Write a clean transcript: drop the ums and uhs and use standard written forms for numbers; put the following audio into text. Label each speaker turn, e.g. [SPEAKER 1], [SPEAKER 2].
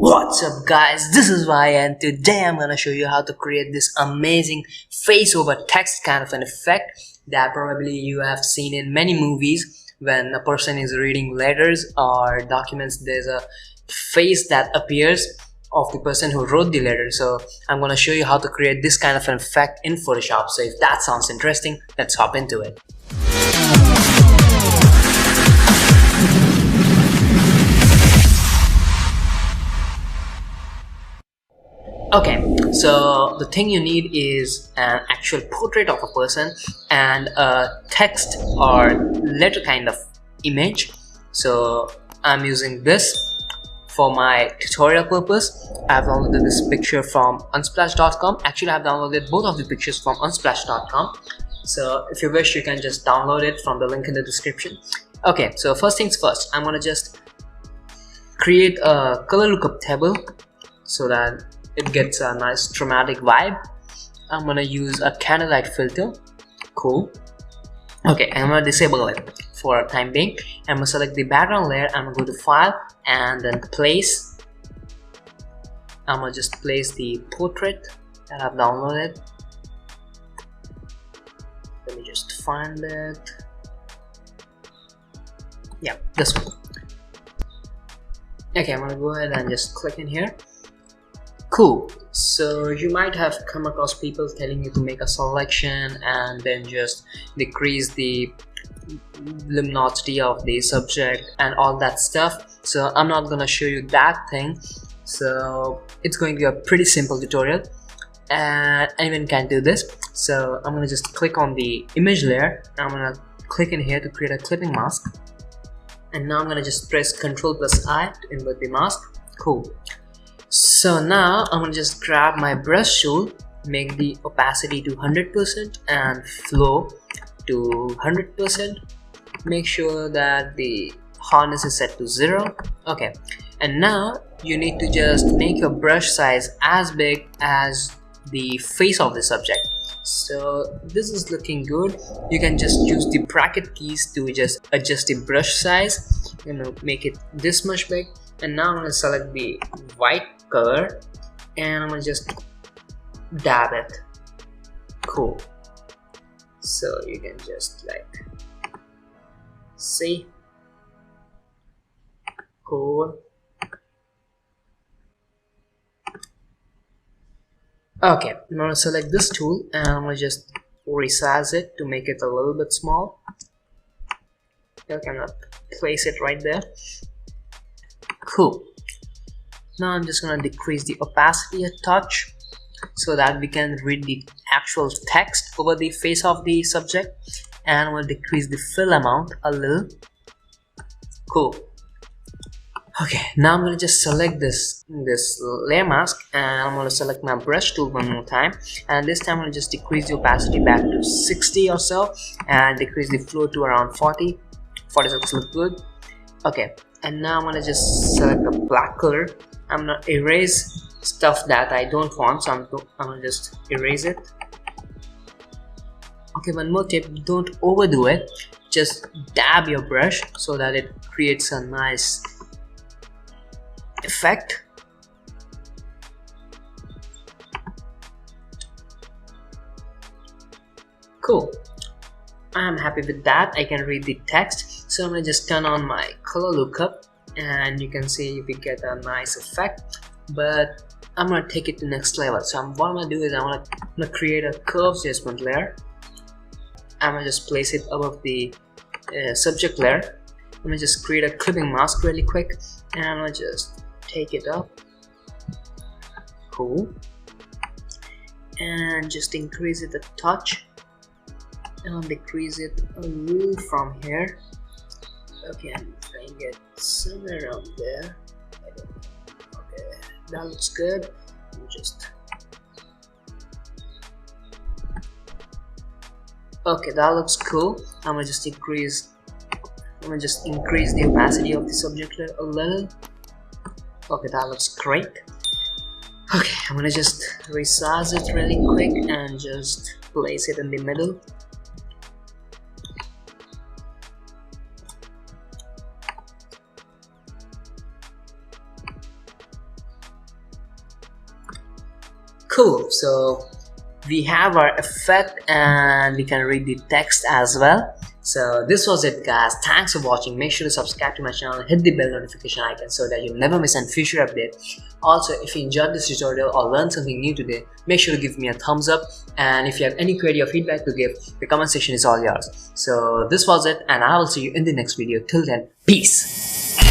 [SPEAKER 1] What's up guys, this is Vi and today I'm gonna show you how to create this amazing face over text kind of an effect that probably you have seen in many movies. When a person is reading letters or documents, there's a face that appears of the person who wrote the letter. So I'm gonna show you how to create this kind of an effect in Photoshop. So if that sounds interesting, let's hop into it. Okay, so the thing you need is an actual portrait of a person and a text or letter kind of image. So I'm using this for my tutorial purpose. I've downloaded this picture from unsplash.com. Actually, I've downloaded both of the pictures from unsplash.com. So if you wish, you can just download it from the link in the description. Okay, so first things first, I'm gonna just create a color lookup table so that it gets a nice dramatic vibe. I'm gonna use a candlelight filter. Cool. Okay, I'm gonna disable it for a time being. I'm gonna select the background layer. I'm gonna go to file and then place. I'm gonna just place the portrait that I've downloaded. Let me just find it. Yeah, this one. Okay, I'm gonna go ahead and just click in here. Cool. So you might have come across people telling you to make a selection and then just decrease the luminosity of the subject and all that stuff. So I'm not gonna show you that thing. So it's going to be a pretty simple tutorial and anyone can do this. So I'm gonna just click on the image layer. I'm gonna click in here to create a clipping mask, and now I'm gonna just press Ctrl+I to invert the mask. Cool. So now I'm gonna just grab my brush tool, make the opacity to 100% and flow to 100%. Make sure that the hardness is set to 0. Okay, and now you need to just make your brush size as big as the face of the subject. So this is looking good. You can just use the bracket keys to just adjust the brush size, make it this much big. And now I'm gonna select the white color and I'm gonna just dab it. Cool. So you can just like see. Cool. Okay, I'm gonna select this tool and I'm gonna just resize it to make it a little bit small. Okay, I'm gonna place it right there. Cool. Now I'm just gonna decrease the opacity a touch so that we can read the actual text over the face of the subject, and I'm gonna decrease the fill amount a little. Cool. Okay, now I'm gonna just select this layer mask and I'm gonna select my brush tool one more time, and this time I'm gonna just decrease the opacity back to 60 or so and decrease the flow to around 40. 46 look good. Okay, and now I'm gonna just select the black color. I'm gonna erase stuff that I don't want, so I'm gonna just erase it. Okay, one more tip, don't overdo it. Just dab your brush so that it creates a nice effect. Cool. I'm happy with that. I can read the text, so I'm gonna just turn on my color lookup and you can see we get a nice effect, but I'm gonna take it to next level. So what I'm gonna do is I'm gonna create a curve adjustment layer. I'm gonna just place it above the subject layer. I'm gonna just create a clipping mask really quick and I'm gonna just take it up. Cool. And just increase it a touch and decrease it a little from here. Okay, I'm trying to get somewhere around there. Okay, that looks good. Okay, that looks cool. I'm gonna just increase the opacity of the subject layer a little. Okay, that looks great. Okay, I'm gonna just resize it really quick and just place it in the middle. Cool. So we have our effect and we can read the text as well. So this was it, guys. Thanks for watching. Make sure to subscribe to my channel, hit the bell notification icon so that you never miss a future update. Also, if you enjoyed this tutorial or learned something new today, make sure to give me a thumbs up, and if you have any query or feedback to give, the comment section is all yours. So this was it, and I will see you in the next video. Till then, peace.